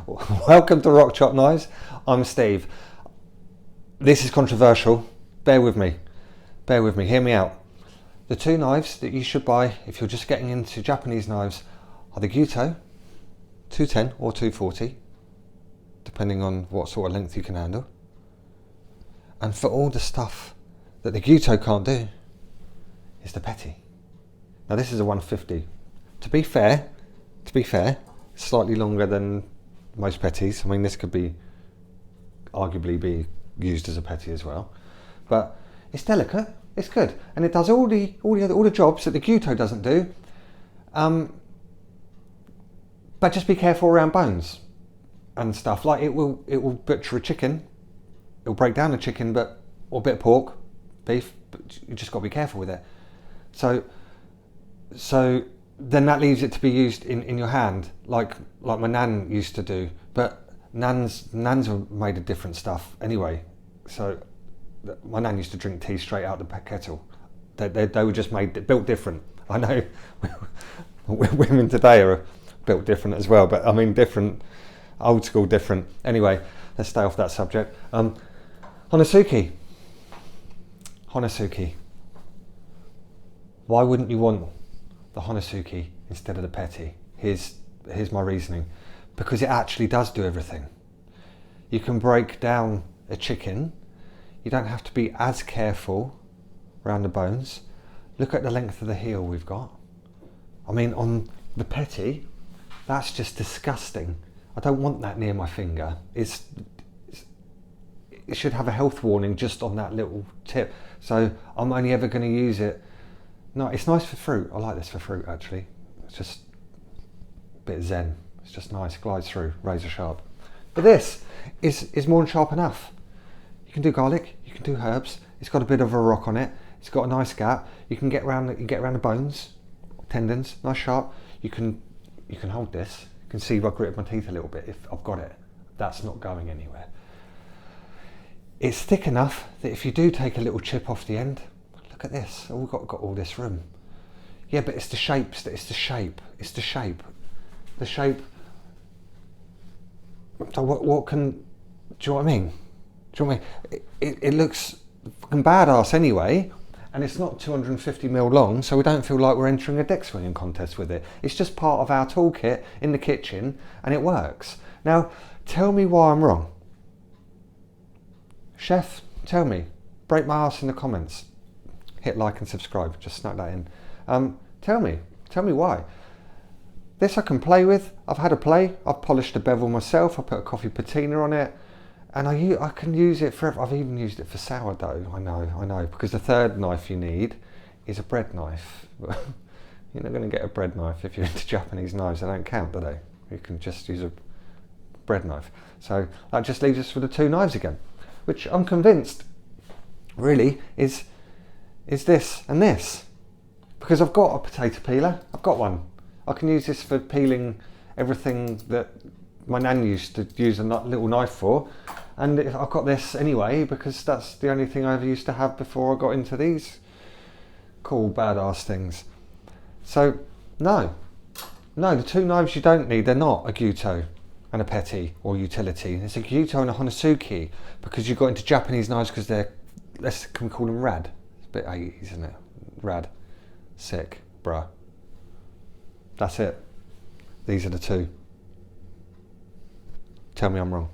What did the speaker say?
Welcome to Rock Chop Knives. I'm Steve. This is controversial. Bear with me. Bear with me. Hear me out. The two knives that you should buy if you're just getting into Japanese knives are the Gyuto 210 or 240, depending on what sort of length you can handle. And for all the stuff that the Gyuto can't do, is the Petty. Now this is a 150. To be fair, slightly longer than most Petties. I mean, this could be arguably be used as a Petty as well, but it's delicate. It's good, and it does all the jobs that the Gyuto doesn't do. But just be careful around bones and stuff. Like it will butcher a chicken. It'll break down a chicken, or a bit of pork, beef. But you just got to be careful with it. So then that leaves it to be used in your hand, like my nan used to do. But nans were made of different stuff anyway. So my nan used to drink tea straight out the kettle. They were just built different. I know women today are built different as well, but I mean different, old school different. Anyway, let's stay off that subject. Honesuki. Why wouldn't you want the Honesuki instead of the Petty? Here's my reasoning. Because it actually does do everything. You can break down a chicken. You don't have to be as careful around the bones. Look at the length of the heel we've got. I mean, on the Petty, that's just disgusting. I don't want that near my finger. It should have a health warning just on that little tip. So I'm only ever going to use it. No, it's nice for fruit. I like this for fruit actually. It's just a bit zen. It's just nice, glides through, razor sharp. But this is more than sharp enough. You can do garlic, you can do herbs. It's got a bit of a rock on it. It's got a nice gap. You can get around the bones, tendons, nice sharp. You can hold this. You can see I gritted my teeth a little bit if I've got it. That's not going anywhere. It's thick enough that if you do take a little chip off the end, look at this. Oh, we've got all this room. Yeah, but it's the shape. The shape. So what can? Do you know what I mean? It looks fucking badass anyway, and it's not 250mm long, so we don't feel like we're entering a deck swinging contest with it. It's just part of our toolkit in the kitchen, and it works. Now, tell me why I'm wrong. Chef, tell me. Break my ass in the comments. Hit like and subscribe. Just snuck that in. Tell me why. This I can play with. I've had a play. I've polished the bevel myself. I put a coffee patina on it, and I can use it forever. I've even used it for sourdough. I know. Because the third knife you need is a bread knife. You're not going to get a bread knife if you're into Japanese knives. They don't count, do they? You can just use a bread knife. So that just leaves us with the two knives again, which I'm convinced really is this and this, because I've got a potato peeler. I've got one. I can use this for peeling everything that my nan used to use a little knife for, and I've got this anyway because that's the only thing I ever used to have before I got into these cool badass things. So no, the two knives you don't need, they're not a Gyuto and a Petty or utility. It's a Gyuto and a Honesuki because you got into Japanese knives because they're, can we call them rad? It's a bit 80s, isn't it? Rad, sick, bruh. That's it. These are the two. Tell me I'm wrong.